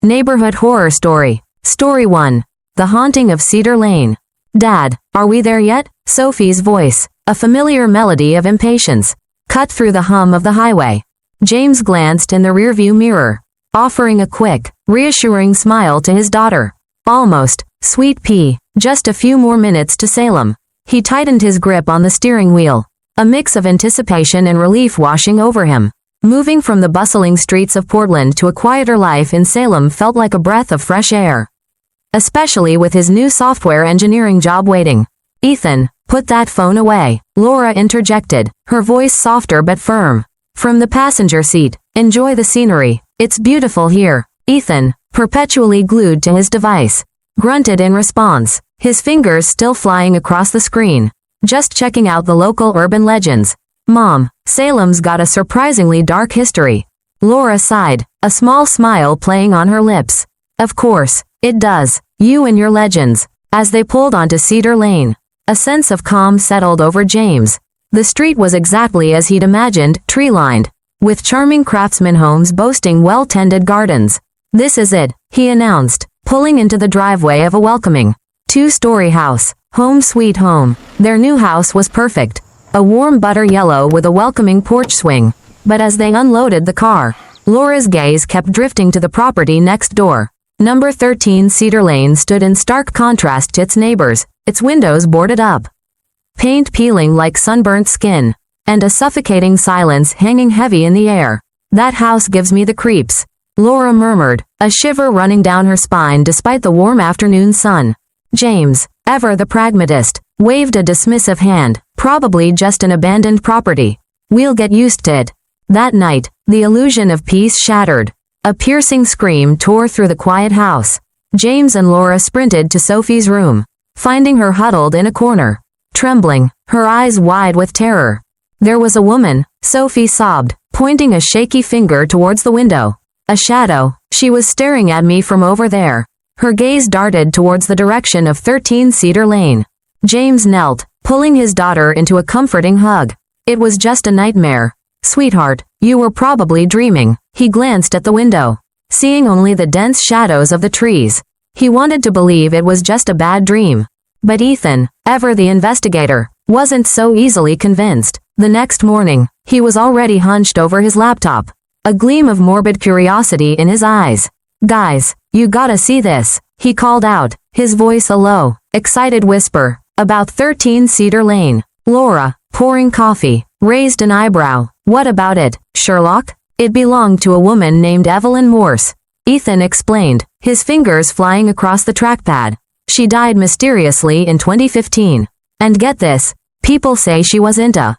Neighborhood Horror Story. Story 1. The Haunting of Cedar Lane. Dad, are we there yet? Sophie's voice, a familiar melody of impatience, cut through the hum of the highway. James glanced in the rearview mirror, offering a quick, reassuring smile to his daughter. Almost, sweet pea, just a few more minutes to Salem. He tightened his grip on the steering wheel, a mix of anticipation and relief washing over him. Moving from the bustling streets of Portland to a quieter life in Salem felt like a breath of fresh air. Especially with his new software engineering job waiting. Ethan, put that phone away, Laura interjected, her voice softer but firm. From the passenger seat, enjoy the scenery. It's beautiful here. Ethan, perpetually glued to his device, grunted in response, his fingers still flying across the screen. Just checking out the local urban legends. Mom, Salem's got a surprisingly dark history. Laura sighed, a small smile playing on her lips. Of course, it does. You and your legends. As they pulled onto Cedar Lane, a sense of calm settled over James. The street was exactly as he'd imagined, tree-lined, with charming craftsman homes boasting well-tended gardens. This is it, he announced, pulling into the driveway of a welcoming, two-story house. Home sweet home. Their new house was perfect. A warm butter yellow with a welcoming porch swing. But as they unloaded the car, Laura's gaze kept drifting to the property next door. Number 13 Cedar Lane stood in stark contrast to its neighbors, its windows boarded up, paint peeling like sunburnt skin, and a suffocating silence hanging heavy in the air. That house gives me the creeps, Laura murmured, a shiver running down her spine despite the warm afternoon sun. James, ever the pragmatist, waved a dismissive hand, probably just an abandoned property. We'll get used to it. That night, the illusion of peace shattered. A piercing scream tore through the quiet house. James and Laura sprinted to Sophie's room, finding her huddled in a corner, trembling, her eyes wide with terror. There was a woman, Sophie sobbed, pointing a shaky finger towards the window. A shadow. She was staring at me from over there. Her gaze darted towards the direction of 13 Cedar Lane. James knelt, pulling his daughter into a comforting hug. It was just a nightmare. Sweetheart, you were probably dreaming. He glanced at the window, seeing only the dense shadows of the trees. He wanted to believe it was just a bad dream. But Ethan, ever the investigator, wasn't so easily convinced. The next morning, he was already hunched over his laptop, a gleam of morbid curiosity in his eyes. Guys, you gotta see this, he called out, his voice a low, excited whisper. About 13 Cedar Lane. Laura, pouring coffee, raised an eyebrow. What about it, Sherlock? It belonged to a woman named Evelyn Morse. Ethan explained, his fingers flying across the trackpad. She died mysteriously in 2015. And get this, people say she was into,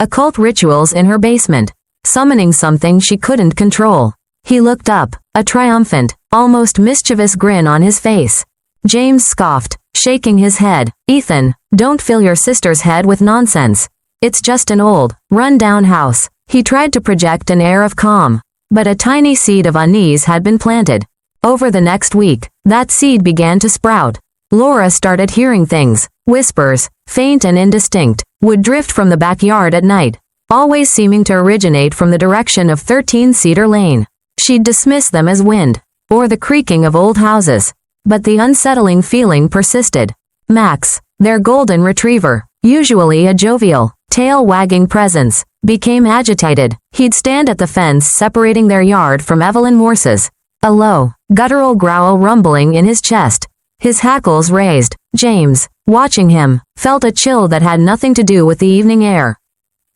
occult rituals in her basement, summoning something she couldn't control. He looked up, a triumphant, almost mischievous grin on his face. James scoffed, shaking his head. Ethan, don't fill your sister's head with nonsense. It's just an old, run-down house. He tried to project an air of calm, but a tiny seed of unease had been planted. Over the next week, that seed began to sprout. Laura started hearing things, whispers, faint and indistinct, would drift from the backyard at night, always seeming to originate from the direction of 13 Cedar Lane. She'd dismiss them as wind, or the creaking of old houses. But the unsettling feeling persisted. Max, their golden retriever, usually a jovial, tail-wagging presence, became agitated. He'd stand at the fence separating their yard from Evelyn Morse's, a low, guttural growl rumbling in his chest, his hackles raised. James, watching him, felt a chill that had nothing to do with the evening air.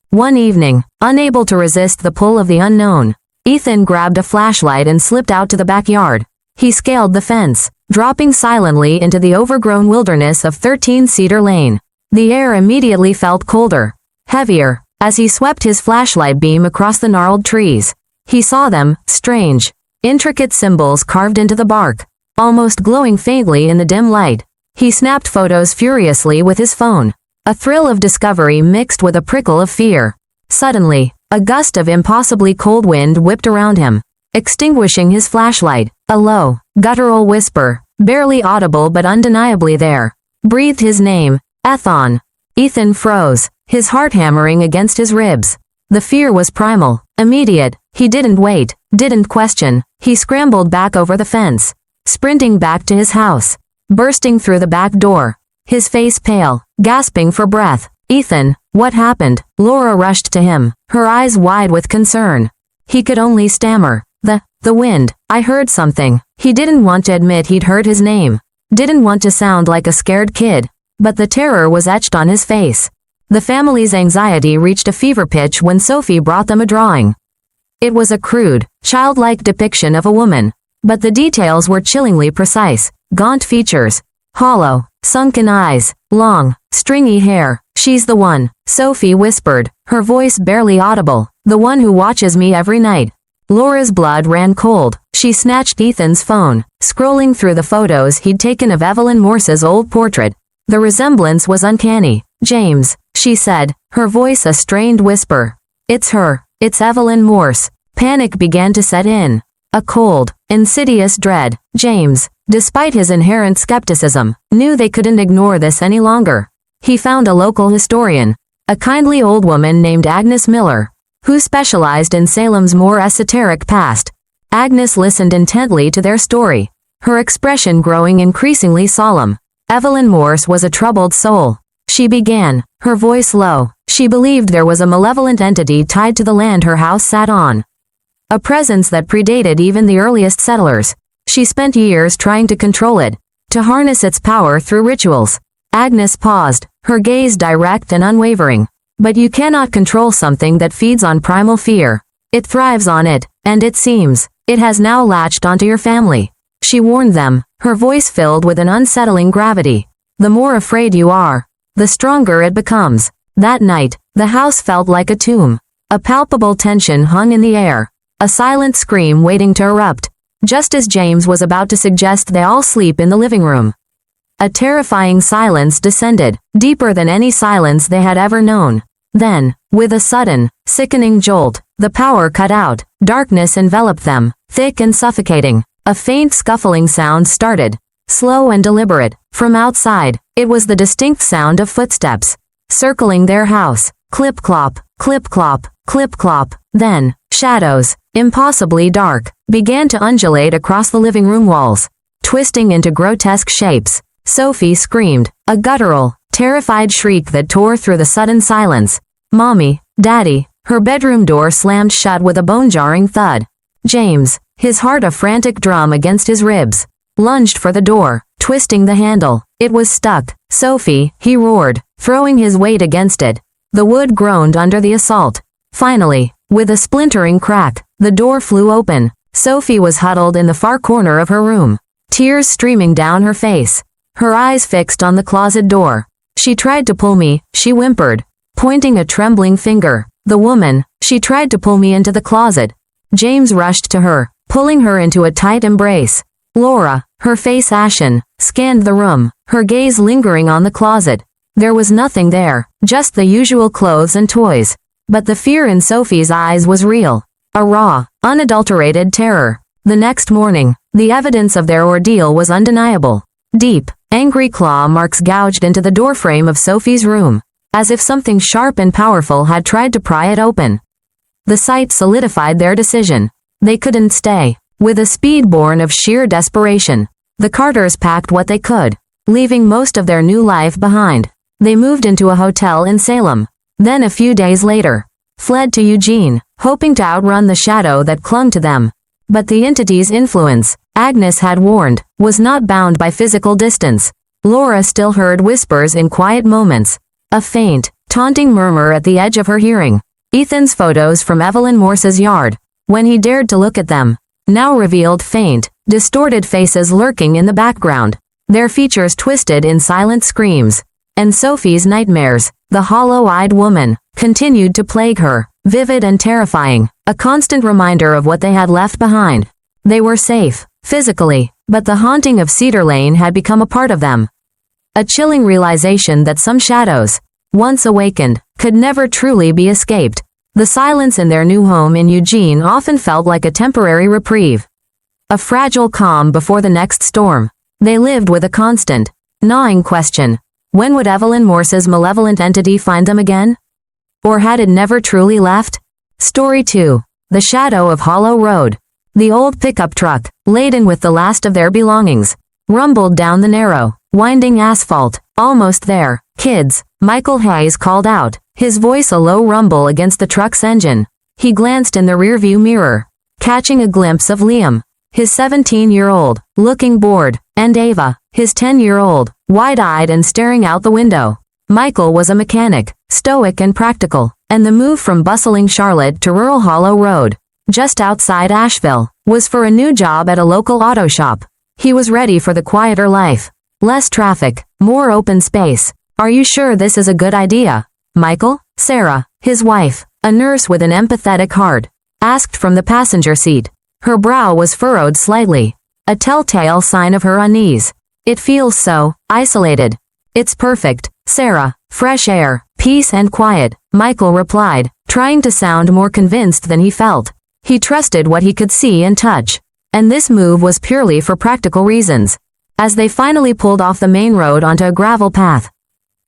One evening, unable to resist the pull of the unknown, Ethan grabbed a flashlight and slipped out to the backyard. He scaled the fence, dropping silently into the overgrown wilderness of 13 Cedar Lane. The air immediately felt colder, heavier, as he swept his flashlight beam across the gnarled trees. He saw them, strange, intricate symbols carved into the bark, almost glowing faintly in the dim light. He snapped photos furiously with his phone, a thrill of discovery mixed with a prickle of fear. Suddenly, a gust of impossibly cold wind whipped around him, extinguishing his flashlight. A low, guttural whisper, barely audible but undeniably there, breathed his name, Ethon. Ethan froze, his heart hammering against his ribs. The fear was primal, immediate. He didn't wait, didn't question. He scrambled back over the fence, sprinting back to his house, bursting through the back door, his face pale, gasping for breath. "Ethan, what happened?" Laura rushed to him, her eyes wide with concern. He could only stammer, The wind. I heard something." He didn't want to admit he'd heard his name, didn't want to sound like a scared kid, but the terror was etched on his face. The family's anxiety reached a fever pitch when Sophie brought them a drawing. It was a crude, childlike depiction of a woman, but the details were chillingly precise. Gaunt features, hollow, sunken eyes, long, stringy hair. "She's the one," Sophie whispered, her voice barely audible. "The one who watches me every night." Laura's blood ran cold. She snatched Ethan's phone, scrolling through the photos he'd taken of Evelyn Morse's old portrait. The resemblance was uncanny. "James," she said, her voice a strained whisper. "It's her. It's Evelyn Morse." Panic began to set in. A cold, insidious dread. James, despite his inherent skepticism, knew they couldn't ignore this any longer. He found a local historian, a kindly old woman named Agnes Miller, who specialized in Salem's more esoteric past. Agnes listened intently to their story, her expression growing increasingly solemn. Evelyn Morse was a troubled soul. She began, her voice low. She believed there was a malevolent entity tied to the land her house sat on. A presence that predated even the earliest settlers. She spent years trying to control it, to harness its power through rituals. Agnes paused, her gaze direct and unwavering. "But you cannot control something that feeds on primal fear. It thrives on it, and it seems, it has now latched onto your family." She warned them, her voice filled with an unsettling gravity. "The more afraid you are, the stronger it becomes." That night, the house felt like a tomb. A palpable tension hung in the air, a silent scream waiting to erupt, just as James was about to suggest they all sleep in the living room. A terrifying silence descended, deeper than any silence they had ever known. Then, with a sudden, sickening jolt, the power cut out. Darkness enveloped them, thick and suffocating. A faint scuffling sound started, slow and deliberate. From outside, it was the distinct sound of footsteps, circling their house. Clip-clop, clip-clop, clip-clop. Then, shadows, impossibly dark, began to undulate across the living room walls, twisting into grotesque shapes. Sophie screamed, a guttural, terrified shriek that tore through the sudden silence. "Mommy, Daddy." Her bedroom door slammed shut with a bone-jarring thud. James, his heart a frantic drum against his ribs, lunged for the door, twisting the handle. It was stuck. "Sophie," he roared, throwing his weight against it. The wood groaned under the assault. Finally, with a splintering crack, the door flew open. Sophie was huddled in the far corner of her room, tears streaming down her face, her eyes fixed on the closet door. "She tried to pull me," she whimpered, pointing a trembling finger. "The woman, she tried to pull me into the closet." James rushed to her, pulling her into a tight embrace. Laura, her face ashen, scanned the room, her gaze lingering on the closet. There was nothing there, just the usual clothes and toys. But the fear in Sophie's eyes was real, a raw, unadulterated terror. The next morning, the evidence of their ordeal was undeniable. Deep, angry claw marks gouged into the doorframe of Sophie's room, as if something sharp and powerful had tried to pry it open. The sight solidified their decision. They couldn't stay. With a speed born of sheer desperation, the Carters packed what they could, leaving most of their new life behind. They moved into a hotel in Salem. Then a few days later, fled to Eugene, hoping to outrun the shadow that clung to them. But the entity's influence, Agnes had warned, was not bound by physical distance. Laura still heard whispers in quiet moments, a faint, taunting murmur at the edge of her hearing. Ethan's photos from Evelyn Morse's yard, when he dared to look at them, now revealed faint, distorted faces lurking in the background, their features twisted in silent screams. And Sophie's nightmares, the hollow-eyed woman, continued to plague her, vivid and terrifying, a constant reminder of what they had left behind. They were safe, physically, but the haunting of Cedar Lane had become a part of them. A chilling realization that some shadows, once awakened, could never truly be escaped. The silence in their new home in Eugene often felt like a temporary reprieve, a fragile calm before the next storm. They lived with a constant, gnawing question. When would Evelyn Morse's malevolent entity find them again? Or had it never truly left? Story 2. The Shadow of Hollow Road. The old pickup truck, laden with the last of their belongings, rumbled down the narrow, winding asphalt. Almost there, kids, Michael Hayes called out, his voice a low rumble against the truck's engine. He glanced in the rearview mirror, catching a glimpse of Liam, his 17-year-old, looking bored, and Ava, his 10-year-old, wide-eyed and staring out the window. Michael was a mechanic, stoic and practical, and the move from bustling Charlotte to rural Hollow Road, just outside Asheville, was for a new job at a local auto shop. He was ready for the quieter life. Less traffic, more open space. Are you sure this is a good idea? Michael? Sarah, his wife, a nurse with an empathetic heart, asked from the passenger seat. Her brow was furrowed slightly, a telltale sign of her unease. It feels so isolated. It's perfect, Sarah. Fresh air, peace and quiet, Michael replied, trying to sound more convinced than he felt. He trusted what he could see and touch. And this move was purely for practical reasons. As they finally pulled off the main road onto a gravel path,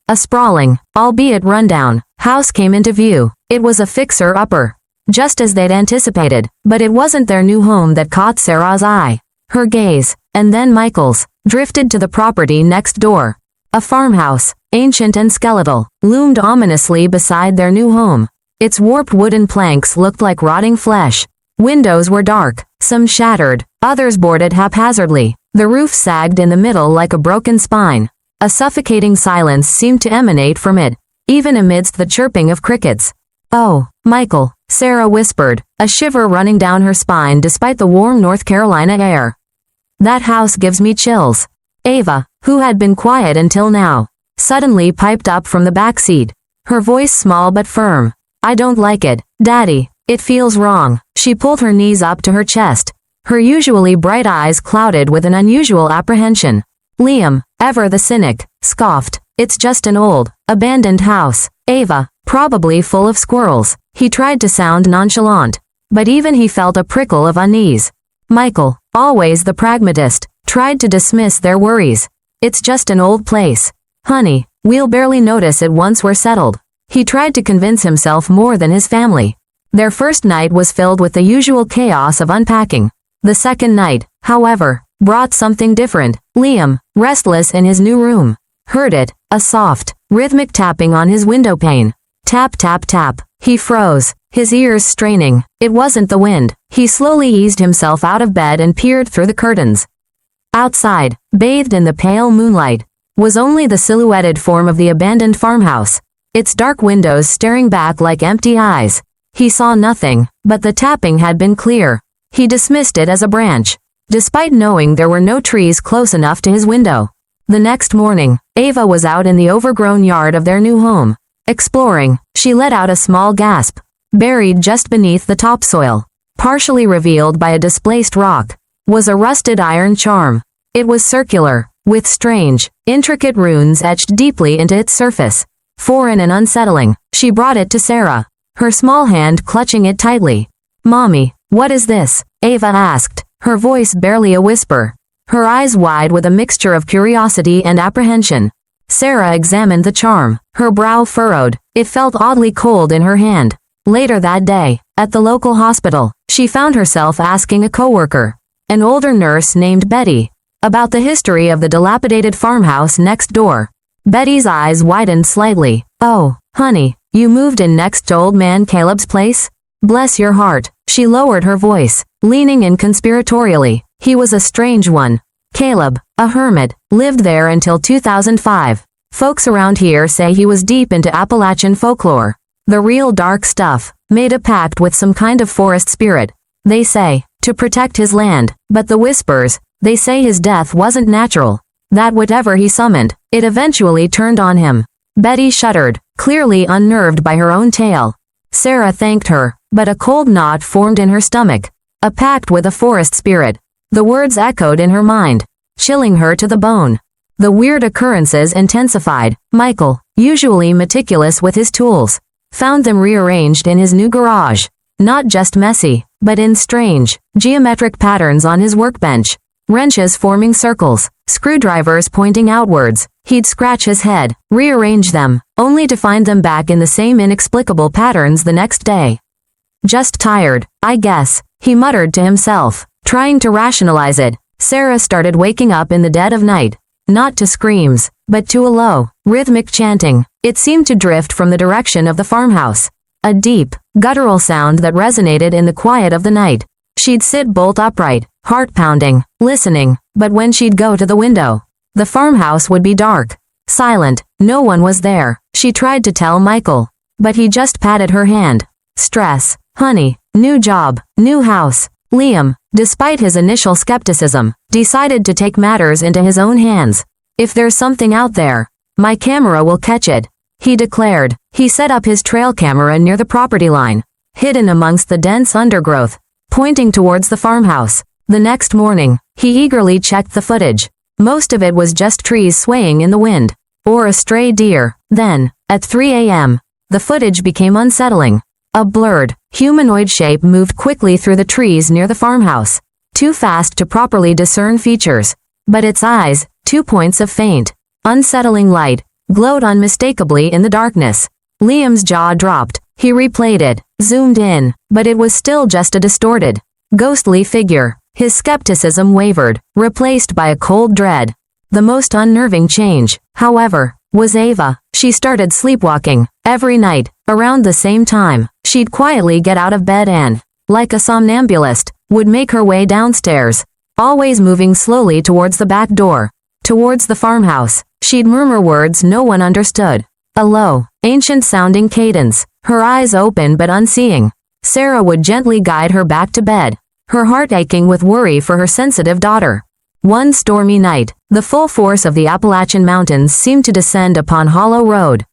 a sprawling, albeit rundown, house came into view. It was a fixer-upper, just as they'd anticipated, but it wasn't their new home that caught Sarah's eye. Her gaze, and then Michael's, drifted to the property next door. A farmhouse, ancient and skeletal, loomed ominously beside their new home. Its warped wooden planks looked like rotting flesh. Windows were dark, some shattered, others boarded haphazardly. The roof sagged in the middle like a broken spine. A suffocating silence seemed to emanate from it, even amidst the chirping of crickets. "Oh, Michael," Sarah whispered, a shiver running down her spine despite the warm North Carolina air. "That house gives me chills." Ava, who had been quiet until now, suddenly piped up from the back seat, her voice small but firm. "I don't like it, Daddy. It feels wrong." She pulled her knees up to her chest, her usually bright eyes clouded with an unusual apprehension. Liam, ever the cynic, scoffed, "It's just an old, abandoned house." Ava, probably full of squirrels. He tried to sound nonchalant, but even he felt a prickle of unease. Michael, always the pragmatist, tried to dismiss their worries. "It's just an old place. Honey, we'll barely notice it once we're settled." He tried to convince himself more than his family. Their first night was filled with the usual chaos of unpacking. The second night, however, brought something different. Liam, restless in his new room, heard it, a soft, rhythmic tapping on his window pane. Tap, tap, tap. He froze, his ears straining. It wasn't the wind. He slowly eased himself out of bed and peered through the curtains. Outside, bathed in the pale moonlight, was only the silhouetted form of the abandoned farmhouse, its dark windows staring back like empty eyes. He saw nothing, but the tapping had been clear. He dismissed it as a branch, despite knowing there were no trees close enough to his window. The next morning, Ava was out in the overgrown yard of their new home. Exploring, she let out a small gasp. Buried just beneath the topsoil, partially revealed by a displaced rock, was a rusted iron charm. It was circular, with strange, intricate runes etched deeply into its surface. Foreign and unsettling, she brought it to Sarah, her small hand clutching it tightly. "Mommy, what is this?" Ava asked, her voice barely a whisper, her eyes wide with a mixture of curiosity and apprehension. Sarah examined the charm, her brow furrowed. It felt oddly cold in her hand. Later that day, at the local hospital, she found herself asking a coworker, an older nurse named Betty, about the history of the dilapidated farmhouse next door. Betty's eyes widened slightly. "Oh, honey, you moved in next to old man Caleb's place? Bless your heart." She lowered her voice, leaning in conspiratorially. "He was a strange one. Caleb, a hermit, lived there until 2005. Folks around here say he was deep into Appalachian folklore. The real dark stuff. Made a pact with some kind of forest spirit, they say, to protect his land. But the whispers, they say his death wasn't natural. That whatever he summoned, it eventually turned on him." Betty shuddered, clearly unnerved by her own tale. Sarah thanked her, but a cold knot formed in her stomach. A pact with a forest spirit. The words echoed in her mind, chilling her to the bone. The weird occurrences intensified. Michael, usually meticulous with his tools, found them rearranged in his new garage. Not just messy, but in strange, geometric patterns on his workbench. Wrenches forming circles, screwdrivers pointing outwards. He'd scratch his head, rearrange them, only to find them back in the same inexplicable patterns the next day. Just tired, I guess, he muttered to himself, trying to rationalize it. Sarah started waking up in the dead of night, not to screams, but to a low, rhythmic chanting. It seemed to drift from the direction of the farmhouse. A deep, guttural sound that resonated in the quiet of the night. She'd sit bolt upright, heart pounding, listening, but when she'd go to the window, the farmhouse would be dark, silent, no one was there. She tried to tell Michael, but he just patted her hand. Stress, honey, new job, new house. Liam, despite his initial skepticism, decided to take matters into his own hands. If there's something out there, my camera will catch it, he declared. He set up his trail camera near the property line, hidden amongst the dense undergrowth, pointing towards the farmhouse. The next morning, he eagerly checked the footage. Most of it was just trees swaying in the wind, or a stray deer. Then, at 3 a.m., the footage became unsettling. A blurred, humanoid shape moved quickly through the trees near the farmhouse, too fast to properly discern features. But its eyes, 2 points of faint, unsettling light, glowed unmistakably in the darkness. Liam's jaw dropped. He replayed it, zoomed in, but it was still just a distorted, ghostly figure. His skepticism wavered, replaced by a cold dread. The most unnerving change, however, was Ava. She started sleepwalking. Every night, around the same time, she'd quietly get out of bed and, like a somnambulist, would make her way downstairs, always moving slowly towards the back door, towards the farmhouse. She'd murmur words no one understood. A low, ancient-sounding cadence, her eyes open but unseeing. Sarah would gently guide her back to bed, her heart aching with worry for her sensitive daughter. One stormy night, the full force of the Appalachian Mountains seemed to descend upon Hollow Road.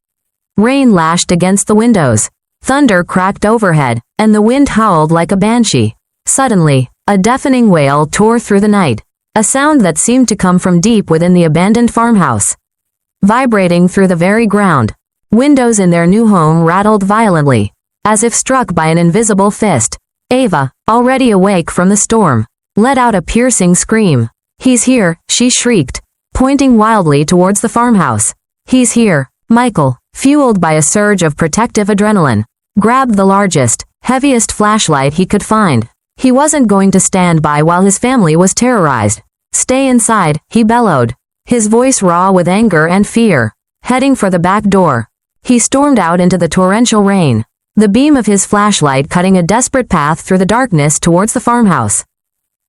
Rain lashed against the windows, thunder cracked overhead, and the wind howled like a banshee. Suddenly, a deafening wail tore through the night, a sound that seemed to come from deep within the abandoned farmhouse. Vibrating through the very ground, windows in their new home rattled violently, as if struck by an invisible fist. Ava, already awake from the storm, let out a piercing scream. "He's here," she shrieked, pointing wildly towards the farmhouse. "He's here." Michael, fueled by a surge of protective adrenaline, grabbed the largest, heaviest flashlight he could find. He wasn't going to stand by while his family was terrorized. "Stay inside," he bellowed, his voice raw with anger and fear. Heading for the back door, he stormed out into the torrential rain, the beam of his flashlight cutting a desperate path through the darkness towards the farmhouse.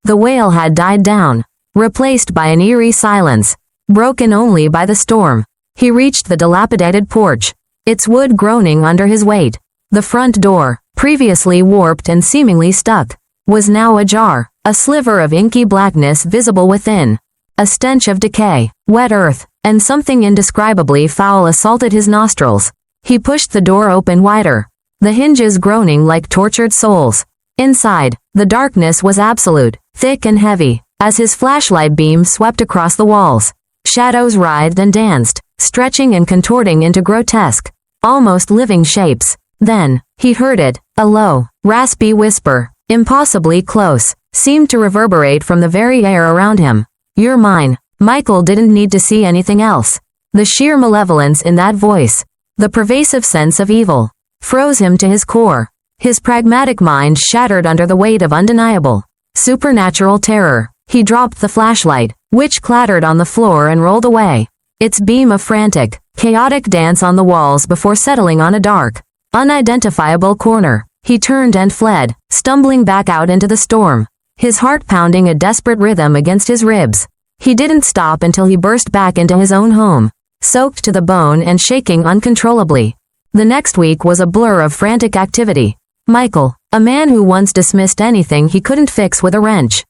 The wail had died down, replaced by an eerie silence, broken only by the storm. He reached the dilapidated porch, its wood groaning under his weight. The front door, previously warped and seemingly stuck, was now ajar, a sliver of inky blackness visible within. A stench of decay, wet earth, and something indescribably foul assaulted his nostrils. He pushed the door open wider, the hinges groaning like tortured souls. Inside, the darkness was absolute, thick and heavy. As his flashlight beam swept across the walls, shadows writhed and danced, stretching and contorting into grotesque, almost living shapes. Then, he heard it, a low, raspy whisper, impossibly close, seemed to reverberate from the very air around him. "You're mine." Michael didn't need to see anything else. The sheer malevolence in that voice, the pervasive sense of evil, froze him to his core. His pragmatic mind shattered under the weight of undeniable, supernatural terror. He dropped the flashlight, which clattered on the floor and rolled away, its beam a frantic, chaotic dance on the walls before settling on a dark, unidentifiable corner. He turned and fled, stumbling back out into the storm, his heart pounding a desperate rhythm against his ribs. He didn't stop until he burst back into his own home, soaked to the bone and shaking uncontrollably. The next week was a blur of frantic activity. Michael, a man who once dismissed anything he couldn't fix with a wrench,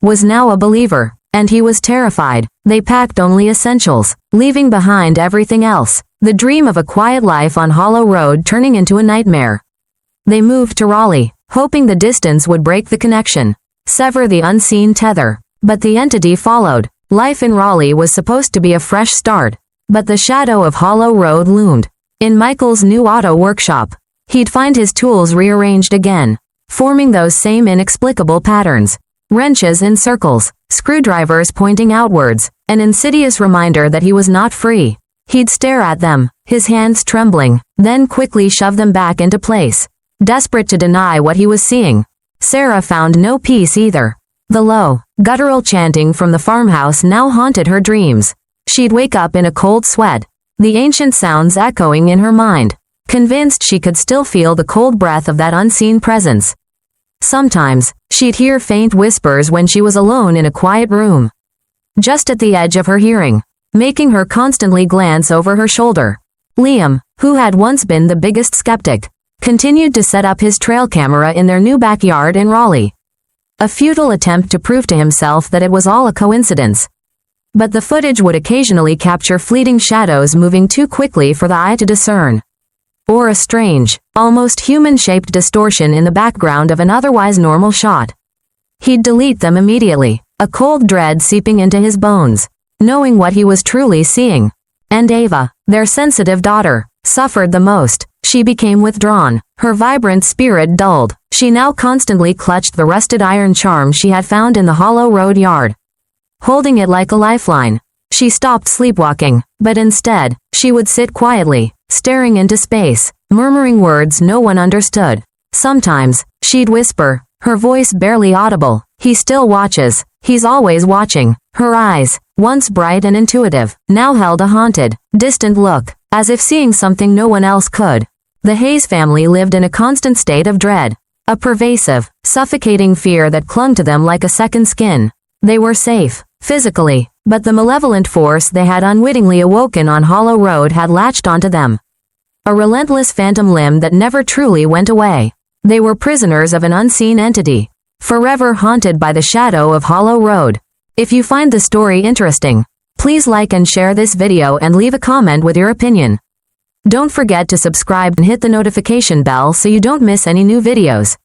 was now a believer, and he was terrified. They packed only essentials, leaving behind everything else, the dream of a quiet life on Hollow Road turning into a nightmare. They moved to Raleigh, hoping the distance would break the connection, sever the unseen tether. But the entity followed. Life in Raleigh was supposed to be a fresh start, but the shadow of Hollow Road loomed. In Michael's new auto workshop, he'd find his tools rearranged again, forming those same inexplicable patterns. Wrenches in circles, screwdrivers pointing outwards, an insidious reminder that he was not free. He'd stare at them, his hands trembling, then quickly shove them back into place, desperate to deny what he was seeing. Sarah found no peace either. The low, guttural chanting from the farmhouse now haunted her dreams. She'd wake up in a cold sweat, the ancient sounds echoing in her mind, convinced she could still feel the cold breath of that unseen presence. Sometimes, she'd hear faint whispers when she was alone in a quiet room, just at the edge of her hearing, making her constantly glance over her shoulder. Liam, who had once been the biggest skeptic, continued to set up his trail camera in their new backyard in Raleigh. A futile attempt to prove to himself that it was all a coincidence. But the footage would occasionally capture fleeting shadows moving too quickly for the eye to discern, or a strange, almost human-shaped distortion in the background of an otherwise normal shot. He'd delete them immediately, a cold dread seeping into his bones, knowing what he was truly seeing. And Ava, their sensitive daughter, suffered the most. She became withdrawn, her vibrant spirit dulled. She now constantly clutched the rusted iron charm she had found in the Hollow Road yard, holding it like a lifeline. She stopped sleepwalking, but instead, she would sit quietly, staring into space, murmuring words no one understood. Sometimes, she'd whisper, her voice barely audible, "He still watches. He's always watching." Her eyes, once bright and intuitive, now held a haunted, distant look, as if seeing something no one else could. The Hayes family lived in a constant state of dread, a pervasive, suffocating fear that clung to them like a second skin. They were safe, physically, but the malevolent force they had unwittingly awoken on Hollow Road had latched onto them. A relentless phantom limb that never truly went away. They were prisoners of an unseen entity, forever haunted by the shadow of Hollow Road. If you find the story interesting, please like and share this video and leave a comment with your opinion. Don't forget to subscribe and hit the notification bell so you don't miss any new videos.